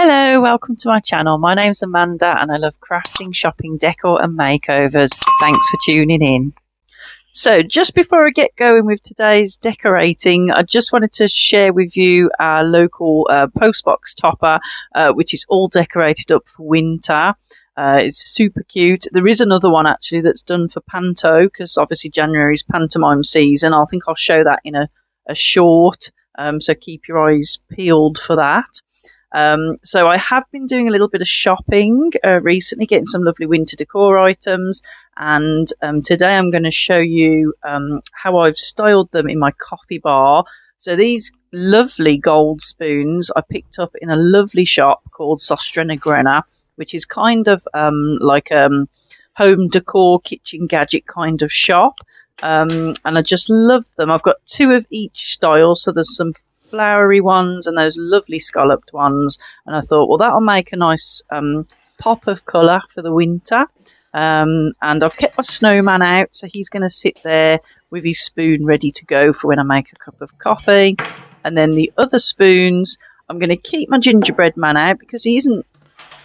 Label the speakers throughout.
Speaker 1: Hello, welcome to my channel. My name's Amanda and I love crafting, shopping, decor and makeovers. Thanks for tuning in. So just before I get going with today's decorating, I just wanted to share with you our local postbox topper, which is all decorated up for winter. It's super cute. There is another one actually that's done for panto, because obviously January is pantomime season. I think I'll show that in a short, so keep your eyes peeled for that. So I have been doing a little bit of shopping recently, getting some lovely winter decor items, and today I'm going to show you how I've styled them in my coffee bar. So these lovely gold spoons I picked up in a lovely shop called Grena, which is kind of like home decor, kitchen gadget kind of shop, and I just love them. I've got two of each style, so there's some flowery ones and those lovely scalloped ones, and I thought, well, that'll make a nice pop of colour for the winter. And I've kept my snowman out, so he's going to sit there with his spoon ready to go for when I make a cup of coffee. And then the other spoons, I'm going to keep my gingerbread man out because he isn't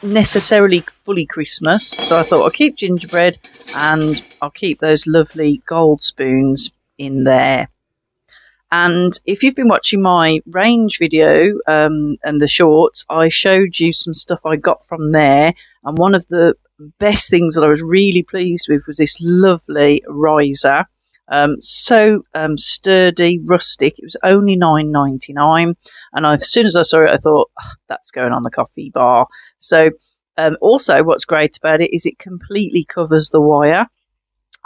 Speaker 1: necessarily fully Christmas, so I thought I'll keep gingerbread and I'll keep those lovely gold spoons in there. And if you've been watching my range video and the shorts, I showed you some stuff I got from there. And one of the best things that I was really pleased with was this lovely riser. So sturdy, rustic. It was only $9.99. And as soon as I saw it, I thought, oh, that's going on the coffee bar. So also what's great about it is it completely covers the wire.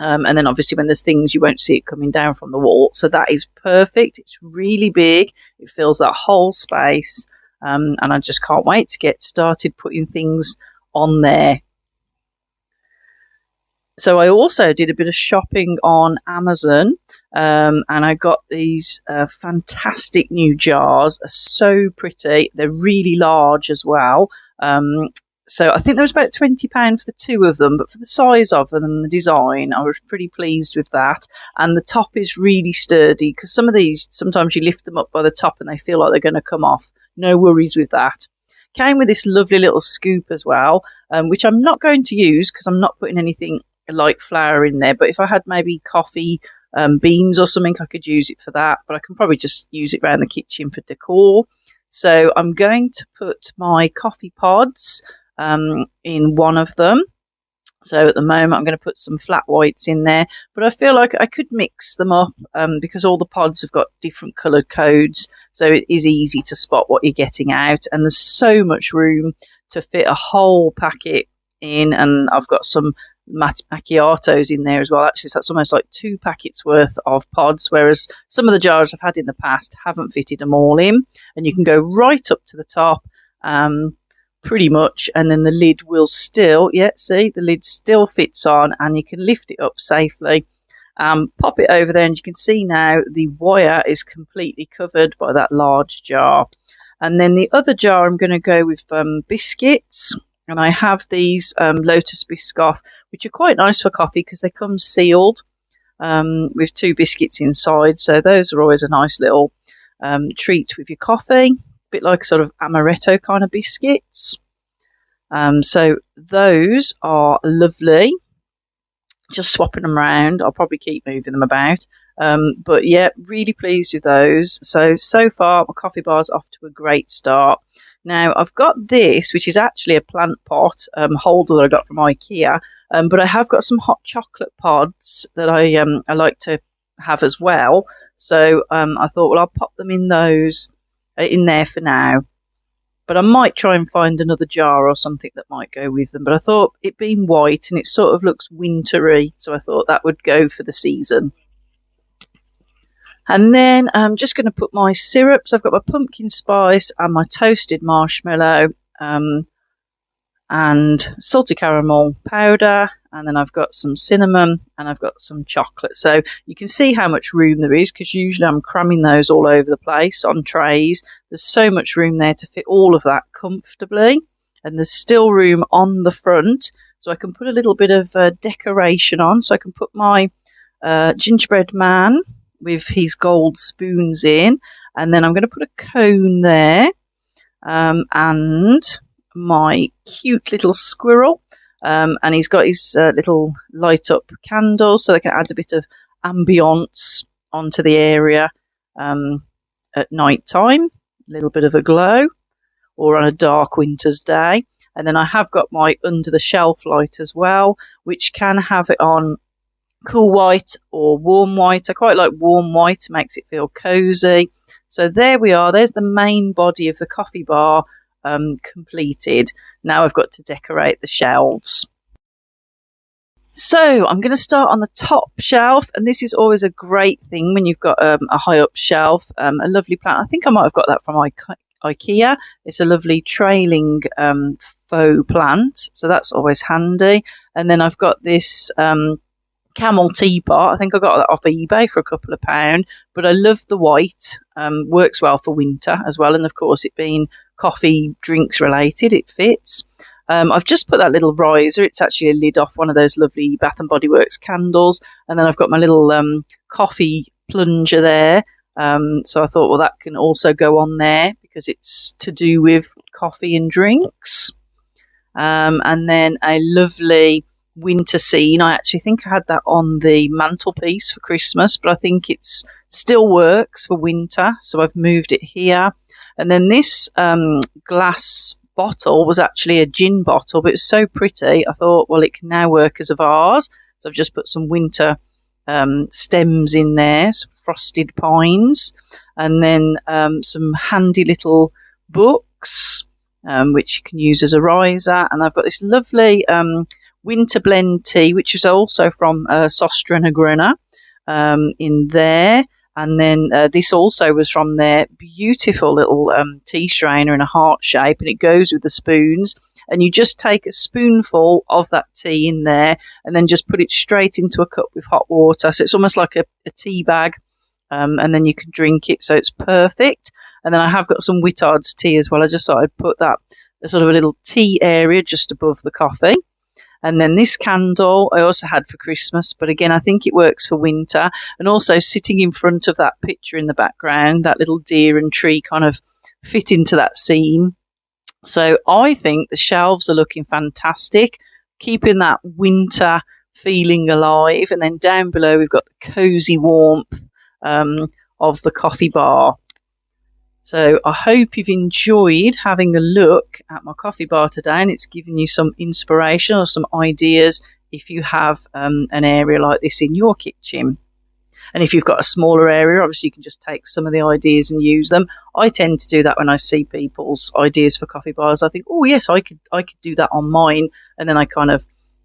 Speaker 1: And then obviously when there's things, you won't see it coming down from the wall. So that is perfect. It's really big. It fills that whole space. And I just can't wait to get started putting things on there. So I also did a bit of shopping on Amazon. And I got these fantastic new jars. They're so pretty. They're really large as well. So I think there was about £20 for the two of them, but for the size of them and the design, I was pretty pleased with that. And the top is really sturdy, because some of these, sometimes you lift them up by the top and they feel like they're going to come off. No worries with that. Came with this lovely little scoop as well, which I'm not going to use because I'm not putting anything like flour in there. But if I had maybe coffee beans or something, I could use it for that. But I can probably just use it around the kitchen for decor. So I'm going to put my coffee pods in one of them. So at the moment I'm going to put some flat whites in there, but I feel like I could mix them up because all the pods have got different coloured codes, so it is easy to spot what you're getting out, and there's so much room to fit a whole packet in. And I've got some macchiatos in there as well. Actually, so that's almost like 2 packets worth of pods, whereas some of the jars I've had in the past haven't fitted them all in. And you can go right up to the top pretty much, and then the lid will still, see, the lid still fits on, and you can lift it up safely. Pop it over there, and you can see now the wire is completely covered by that large jar. And then the other jar, I'm going to go with biscuits, and I have these Lotus Biscoff, which are quite nice for coffee because they come sealed with 2 biscuits inside, so those are always a nice little treat with your coffee. Bit like sort of amaretto kind of biscuits. So those are lovely. Just swapping them around. I'll probably keep moving them about. But yeah, really pleased with those. So far, my coffee bar's off to a great start. Now, I've got this, which is actually a plant pot holder that I got from IKEA. But I have got some hot chocolate pods that I like to have as well. So I thought, well, I'll pop them in those in there for now, but I might try and find another jar or something that might go with them. But I thought, it being white and it sort of looks wintry, so I thought that would go for the season. And then I'm just going to put my syrups. I've got my pumpkin spice and my toasted marshmallow and salted caramel powder, and then I've got some cinnamon and I've got some chocolate. So you can see how much room there is, because usually I'm cramming those all over the place on trays. There's so much room there to fit all of that comfortably, and there's still room on the front, so I can put a little bit of decoration on. So I can put my gingerbread man with his gold spoons in, and then I'm going to put a cone there. and my cute little squirrel. And he's got his little light up candles so they can add a bit of ambience onto the area at night time, a little bit of a glow, or on a dark winter's day. And then I have got my under the shelf light as well, which can have it on cool white or warm white. I quite like warm white, makes it feel cozy. So there we are. There's the main body of the coffee bar completed. Now I've got to decorate the shelves. So I'm going to start on the top shelf, and this is always a great thing when you've got a high up shelf. A lovely plant. I think I might have got that from IKEA. It's a lovely trailing faux plant, so that's always handy. And then I've got this camel teapot. I think I got that off eBay for a couple of £, but I love the white. Works well for winter as well, and of course it being coffee drinks related, it fits. I've just put that little riser. It's actually a lid off one of those lovely Bath and Body Works candles, and then I've got my little coffee plunger there. So I thought, well, that can also go on there because it's to do with coffee and drinks. And then a lovely winter scene. I actually think I had that on the mantelpiece for Christmas, but I think it's still works for winter, so I've moved it here. And then this glass bottle was actually a gin bottle, but it was so pretty, I thought, well, it can now work as a vase. So I've just put some winter stems in there, some frosted pines, and then some handy little books, which you can use as a riser. And I've got this lovely winter blend tea, which is also from Sostra Negrona, in there. And then this also was from their beautiful little tea strainer in a heart shape, and it goes with the spoons. And you just take a spoonful of that tea in there and then just put it straight into a cup with hot water. So it's almost like a tea bag, and then you can drink it. So it's perfect. And then I have got some Whittard's tea as well. I just thought I'd put that sort of a little tea area just above the coffee. And then this candle I also had for Christmas, but again, I think it works for winter. And also sitting in front of that picture in the background, that little deer and tree kind of fit into that scene. So I think the shelves are looking fantastic, keeping that winter feeling alive. And then down below, we've got the cozy warmth of the coffee bar. So I hope you've enjoyed having a look at my coffee bar today, and it's given you some inspiration or some ideas if you have an area like this in your kitchen. And if you've got a smaller area, obviously you can just take some of the ideas and use them. I tend to do that when I see people's ideas for coffee bars. I think, oh yes, I could do that on mine, and then I kind of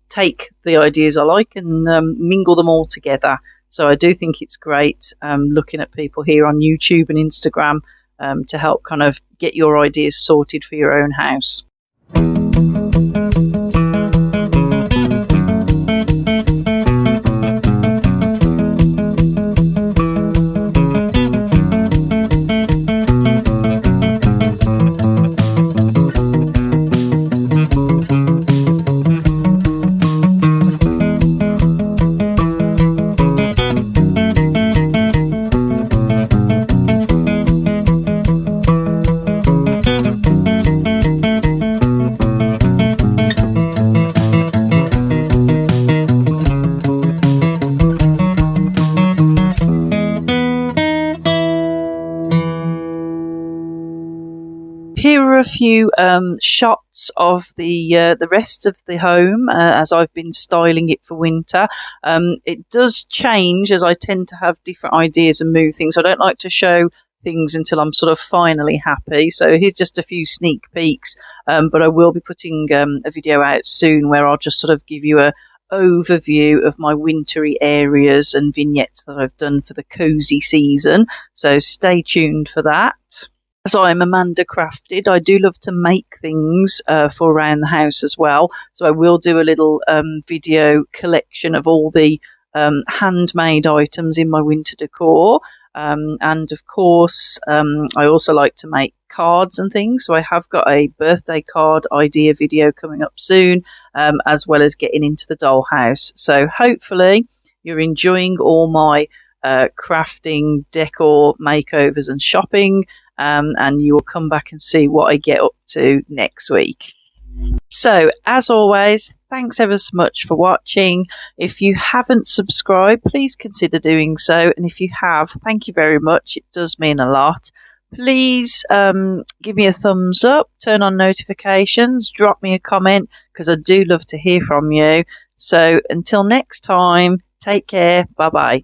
Speaker 1: take the ideas I like and mingle them all together. So I do think it's great looking at people here on YouTube and Instagram to help kind of get your ideas sorted for your own house. Here are a few shots of the rest of the home as I've been styling it for winter. It does change as I tend to have different ideas and move things. I don't like to show things until I'm sort of finally happy. So here's just a few sneak peeks, but I will be putting a video out soon where I'll just sort of give you a overview of my wintry areas and vignettes that I've done for the cozy season. So stay tuned for that. As I'm Amanda Crafted, I do love to make things for around the house as well. So I will do a little video collection of all the handmade items in my winter decor. And of course, I also like to make cards and things. So I have got a birthday card idea video coming up soon, as well as getting into the dollhouse. So hopefully you're enjoying all my crafting, decor, makeovers and shopping. and you will come back and see what I get up to next week. So, as always, thanks ever so much for watching. If you haven't subscribed, please consider doing so. And if you have, thank you very much. It does mean a lot. Please give me a thumbs up, turn on notifications, drop me a comment, because I do love to hear from you. So, until next time, take care. Bye-bye.